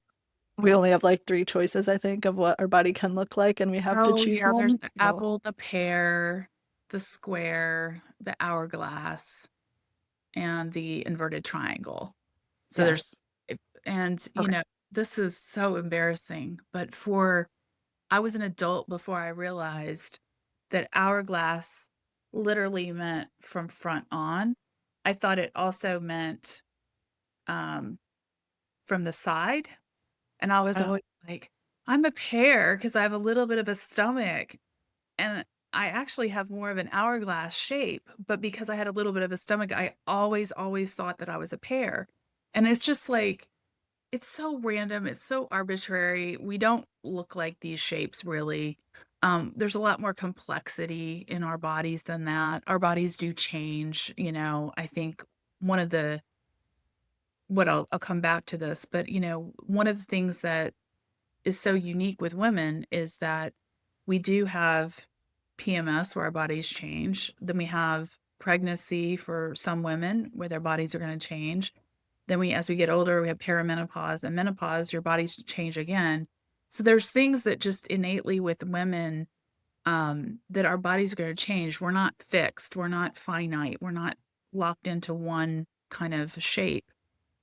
we only have like three choices, I think, of what our body can look like, and we have to Oh, choose yeah, there's one. the So, apple, the pear, the square, the hourglass, and the inverted triangle. So there's yes. if and, Okay. this is so embarrassing, but I was an adult before I realized that hourglass literally meant from front on. I thought it also meant, um, from the side, and I was Oh, always like, "I'm a pear because I have a little bit of a stomach." And I actually have more of an hourglass shape, but because I had a little bit of a stomach, I always, always thought that I was a pear. And it's just like, it's so random, it's so arbitrary. We don't look like these shapes really. There's a lot more complexity in our bodies than that. Our bodies do change, I think one of the what I'll come back to this, but one of the things that is so unique with women is that we do have PMS where our bodies change. Then we have pregnancy for some women where their bodies are going to change. Then as we get older, we have perimenopause and menopause, your bodies change again. So there's things that just innately with women that our bodies are going to change. We're not fixed. We're not finite. We're not locked into one kind of shape.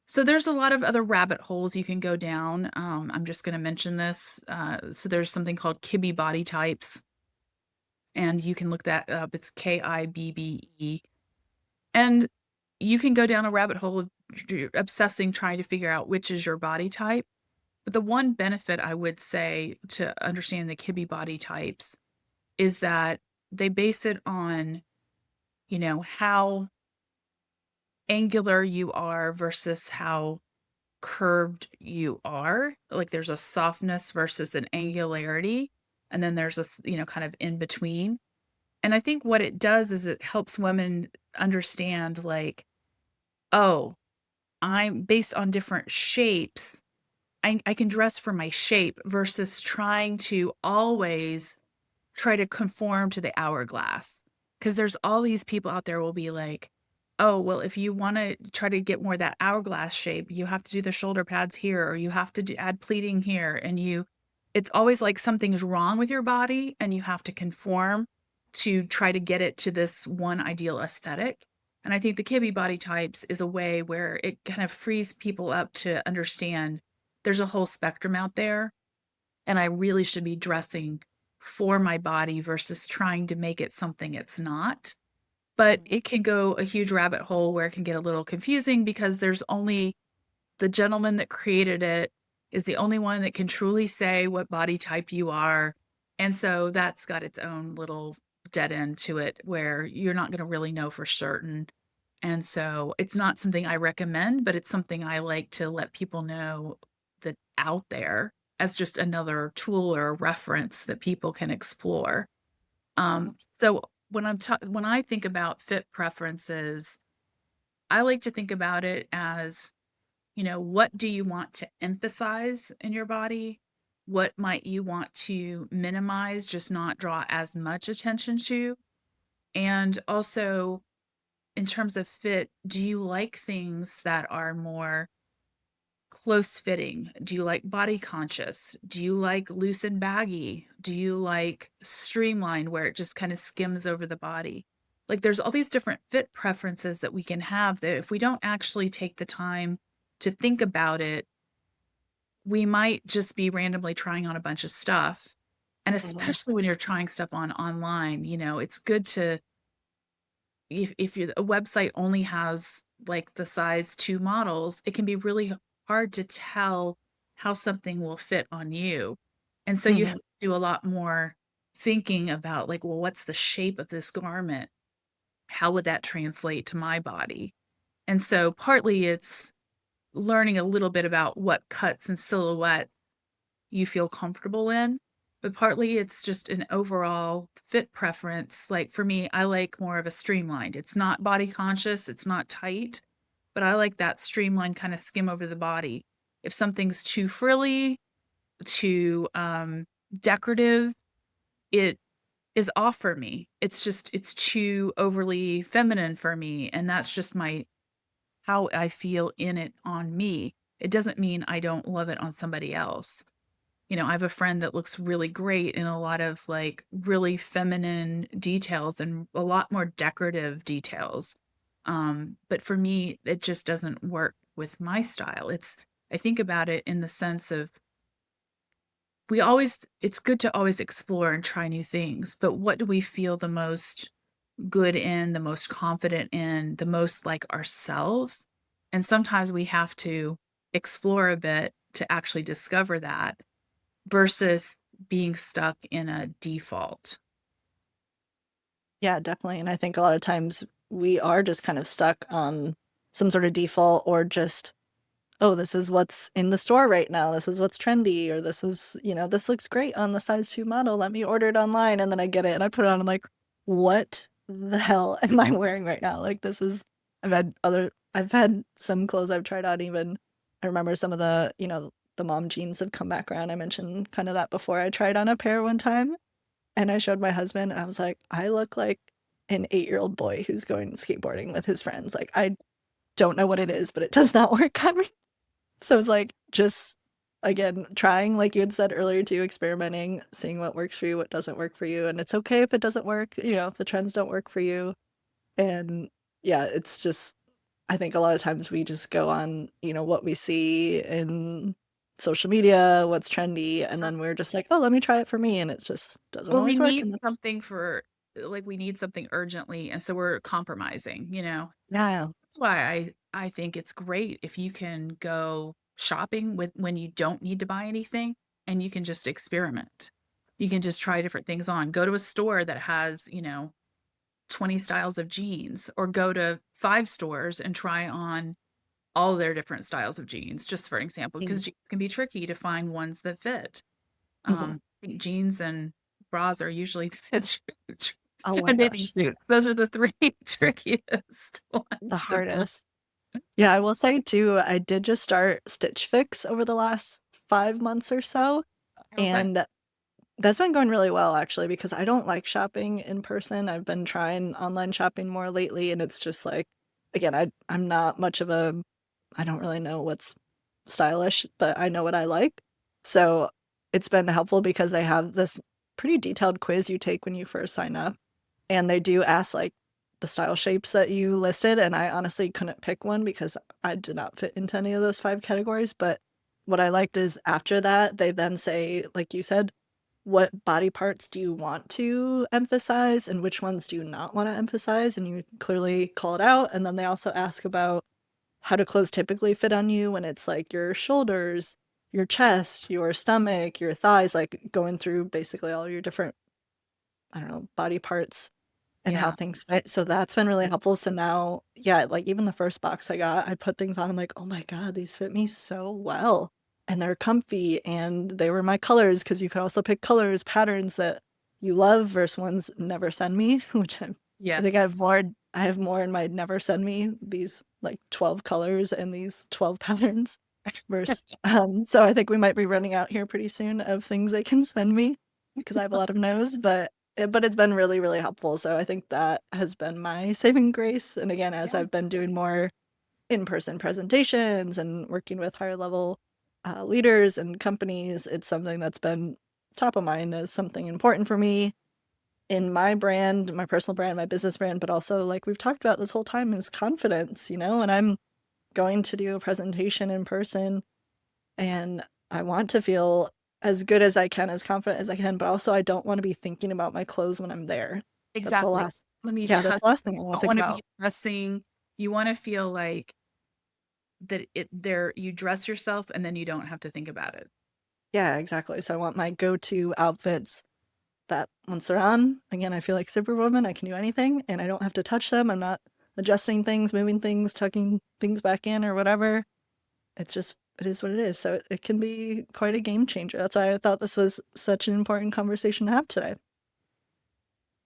So there's a lot of other rabbit holes you can go down. I'm just going to mention this. So there's something called Kibbe body types, and you can look that up. It's Kibbe, and you can go down a rabbit hole of obsessing trying to figure out which is your body type. But the one benefit I would say to understand the Kibbe body types is that they base it on, how angular you are versus how curved you are. Like there's a softness versus an angularity, and then there's kind of in between. And I think what it does is it helps women understand like, oh, I'm based on different shapes. I can dress for my shape versus trying to always try to conform to the hourglass. Because there's all these people out there will be like, "Oh, well, if you wanna try to get more of that hourglass shape, you have to do the shoulder pads here, or you have to add pleating here," and it's always like something's wrong with your body, and you have to conform to try to get it to this one ideal aesthetic. And I think the Kibbe body types is a way where it kind of frees people up to understand there's a whole spectrum out there, and I really should be dressing for my body versus trying to make it something it's not. But mhm. it can go a huge rabbit hole where it can get a little confusing because there's only the gentleman that created it is the only one that can truly say what body type you are. And so that's got its own little dead end to it where you're not going to really know for certain. And so it's not something I recommend, but it's something I like to let people know that out there as just another tool or reference that people can explore. So when I think about fit preferences, I like to think about it as, what do you want to emphasize in your body? What might you want to minimize, just not draw as much attention to? And also, in terms of fit, do you like things that are more close fitting? Do you like body conscious? Do you like loose and baggy? Do you like streamlined where it just kind of skims over the body? Like there's all these different fit preferences that we can have that if we don't actually take the time to think about it, we might just be randomly trying on a bunch of stuff. And Mhm. especially when you're trying stuff on online, it's good to if a website only has like the size 2 models, it can be really hard to tell how something will fit on you. And so you have Mhm. to do a lot more thinking about like, well, what's the shape of this garment? How would that translate to my body? And so partly it's learning a little bit about what cuts and silhouette you feel comfortable in, but partly it's just an overall fit preference. Like for me, I like more of a streamlined. It's not body conscious, it's not tight, but I like that streamlined kind of skim over the body. If something's too frilly, too decorative, it is off for me. It's too overly feminine for me, and that's just how I feel in it on me. It doesn't mean I don't love it on somebody else. I have a friend that looks really great in a lot of like really feminine details and a lot more decorative details. But for me, it just doesn't work with my style. I think about it in the sense of it's good to always explore and try new things, but what do we feel the most good in, the most confident in, the most like ourselves? And sometimes we have to explore a bit to actually discover that versus being stuck in a default. Yeah, definitely. And I think a lot of times we are just kind of stuck on some sort of default or just, oh, this is what's in the store right now. This is what's trendy, or this is, this looks great on the size 2 model. Let me order it online. And then I get it and I put it on. I'm like, what the hell am I wearing right now? Like, I've had some clothes I've tried on even. I remember some of the mom jeans have come back around. I mentioned kind of that before. I tried on a pair one time and I showed my husband and I was like, I look like an 8-year-old boy who's going skateboarding with his friends. Like, I don't know what it is, but it does not work on me. So it's like just again trying, like you had said earlier too, experimenting, seeing what works for you, what doesn't work for you, and it's okay if it doesn't work. If the trends don't work for you, and yeah, it's just I think a lot of times we just go on what we see in social media, what's trendy, and then we're just like, oh, let me try it for me, and it just doesn't Well, we always work. need And something for like we need something urgently, and so we're compromising. yeah, That's why I think it's great if you can go shopping with when you don't need to buy anything and you can just experiment. You can just try different things on. Go to a store that has, 20 styles of jeans or go to 5 stores and try on all their different styles of jeans, just for example, because jeans can be tricky to find ones that fit. mm-hmm. I think jeans and bras are usually Oh my and bathing gosh, suits. Those are the 3 trickiest the ones to find. hardest. Yeah, I will say too, I did just start Stitch Fix over the last 5 months or so, How's that? and that's been going really well actually because I don't like shopping in person. I've been trying online shopping more lately, and it's just like, again, I'm not much of a, I don't really know what's stylish, but I know what I like. So it's been helpful because they have this pretty detailed quiz you take when you first sign up, and they do ask like the style shapes that you listed, and I honestly couldn't pick one because I did not fit into any of those 5 categories. But what I liked is after that, they then say, like you said, what body parts do you want to emphasize and which ones do you not want to emphasize? And you clearly call it out. And then they also ask about how do clothes typically fit on you when it's like your shoulders, your chest, your stomach, your thighs, like going through basically all your different, I don't know, body parts and how Yeah. things fit. So that's been really helpful. So now, yeah, like even the first box I got, I put things on. I'm like, oh my God, these fit me so well. And they're comfy and they were my colors because you could also pick colors, patterns that you love versus ones never send me, which I think Yes. I have more in my never send me, these like 12 colors and these 12 patterns versus so I think we might be running out here pretty soon of things they can send me because I have a lot of no's, but it's been really, really helpful. So I think that has been my saving grace. And again, as Yeah. I've been doing more in-person presentations and working with higher level leaders and companies, it's something that's been top of mind as something important for me in my brand, my personal brand, my business brand, but also like we've talked about this whole time is confidence, and I'm going to do a presentation in person and I want to feel as good as I can, as confident as I can, but also I don't want to be thinking about my clothes when I'm there. That's the Exactly. last Let me Yeah, that's just the last thing I want to don't think wanna be about. dressing you wanna feel like that you dress yourself and then you don't have to think about it. Yeah, exactly. So I want my go-to outfits that once they're on, again, I feel like Superwoman, I can do anything and I don't have to touch them. I'm not adjusting things, moving things, tucking things back in or whatever. It is what it is. So it can be quite a game changer. That's why I thought this was such an important conversation to have today.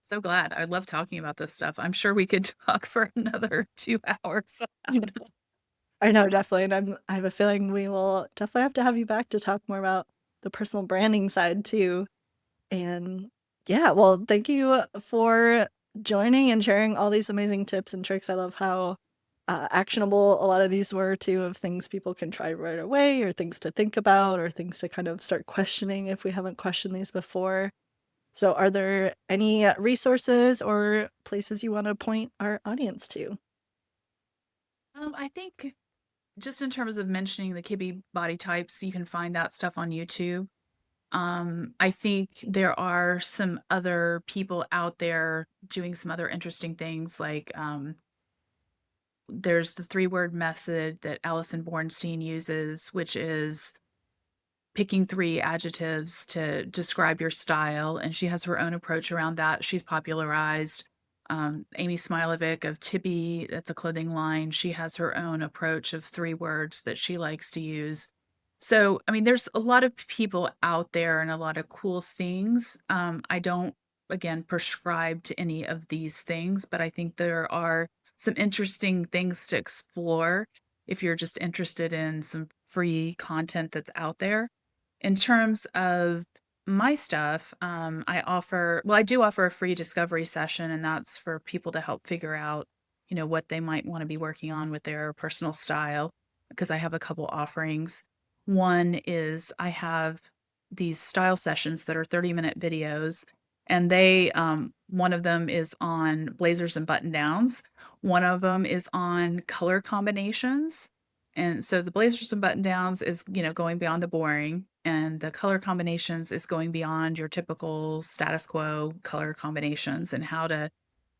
So glad. I love talking about this stuff. I'm sure we could talk for another 2 hours about it. I know, definitely. And I have a feeling we will definitely have to have you back to talk more about the personal branding side too. And yeah, well, thank you for joining and sharing all these amazing tips and tricks. I love how actionable a lot of these were too, of things people can try right away, or things to think about, or things to kind of start questioning if we haven't questioned these before. So are there any resources or places you want to point our audience to? I think just in terms of mentioning the Kibbe body types, you can find that stuff on YouTube. I think there are some other people out there doing some other interesting things like there's the 3-word method that Allison Bornstein uses, which is picking 3 adjectives to describe your style, and she has her own approach around that. She's popularized. Amy Smilovic of Tibi, that's a clothing line. She has her own approach of 3 words that she likes to use. So, I mean, there's a lot of people out there and a lot of cool things. I don't, again, prescribe to any of these things, but I think there are some interesting things to explore if you're just interested in some free content that's out there. In terms of my stuff, I do offer a free discovery session, and that's for people to help figure out, what they might want to be working on with their personal style, because I have a couple offerings. One is I have these style sessions that are 30-minute videos, and one of them is on blazers and button downs. One of them is on color combinations. And so the blazers and button downs is, going beyond the boring, and the color combinations is going beyond your typical status quo color combinations and how to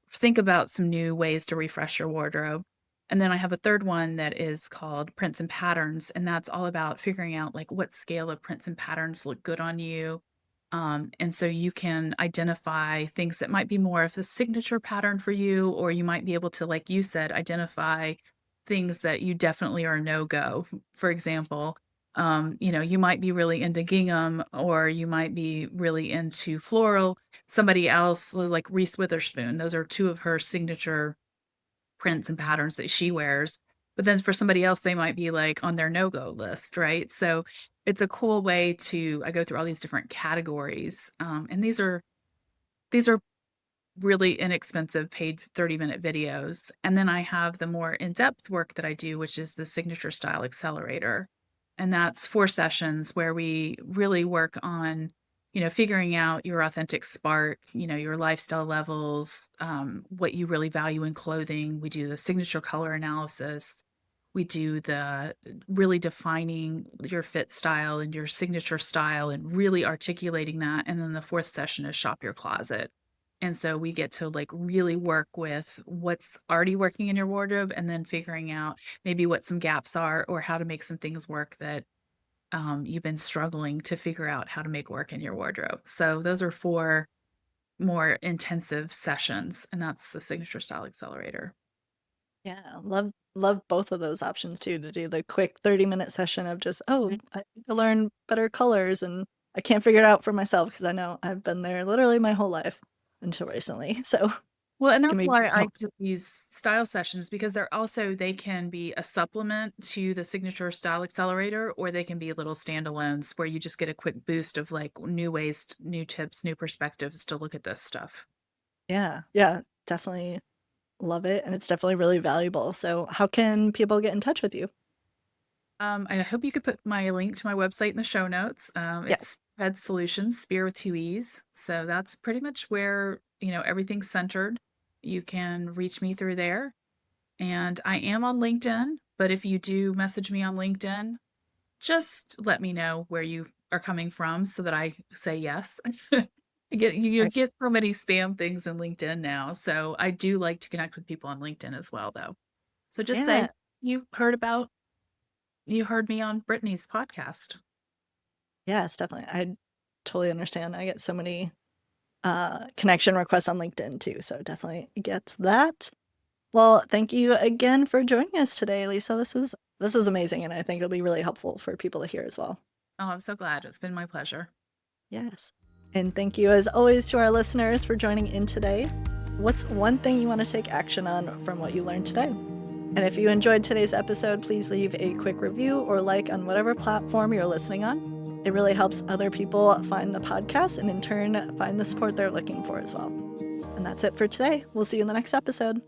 think about some new ways to refresh your wardrobe. And then I have a third one that is called prints and patterns, and that's all about figuring out like what scale of prints and patterns look good on you. And so you can identify things that might be more of a signature pattern for you, or you might be able to, like you said, identify things that you definitely are a no-go. For example, you might be really into gingham, or you might be really into floral. Somebody else, like Reese Witherspoon, those are 2 of her signature prints and patterns that she wears. But then for somebody else, they might be like on their no-go list, right? So it's a cool way I go through all these different categories. And these are really inexpensive paid 30-minute videos. And then I have the more in-depth work that I do, which is the Signature Style Accelerator. And that's 4 sessions where we really work on, figuring out your authentic spark, your lifestyle levels, what you really value in clothing. We do the signature color analysis. We do the really defining your fit style and your signature style and really articulating that. And then the 4th session is shop your closet. And so we get to like really work with what's already working in your wardrobe, and then figuring out maybe what some gaps are, or how to make some things work that you've been struggling to figure out how to make work in your wardrobe. So those are 4 more intensive sessions, and that's the Signature Style Accelerator. Yeah, love both of those options too, to do the quick 30-minute session of just, "Oh, Mhm. I need to learn better colors, and I can't figure it out for myself," because I know I've been there literally my whole life until recently, so Well, and it can that's be why very I do helpful. these style sessions, because they can be a supplement to the Signature Style Accelerator, or they can be little standalones where you just get a quick boost of like new ways, new tips, new perspectives to look at this stuff. Yeah, yeah, definitely love it, and it's definitely really valuable. So how can people get in touch with you? I hope you could put my link to my website in the show notes. Yes. It's Spearhead Solutions, Spear with 2 E's. So that's pretty much where, everything's centered. You can reach me through there. And I am on LinkedIn, but if you do message me on LinkedIn, just let me know where you are coming from so that I say yes. You Right. get so many spam things in LinkedIn now. So I do like to connect with people on LinkedIn as well, though. So just say Yeah. you heard me on Brittany's podcast. Yes, definitely. I totally understand. I get so many connection requests on LinkedIn too, so definitely get that. Well, thank you again for joining us today, Lisa. This was amazing, and I think it'll be really helpful for people to hear as well. Oh, I'm so glad. It's been my pleasure. Yes. And thank you as always to our listeners for joining in today. What's one thing you want to take action on from what you learned today? And if you enjoyed today's episode, please leave a quick review or like on whatever platform you're listening on. It really helps other people find the podcast and in turn find the support they're looking for as well. And that's it for today. We'll see you in the next episode.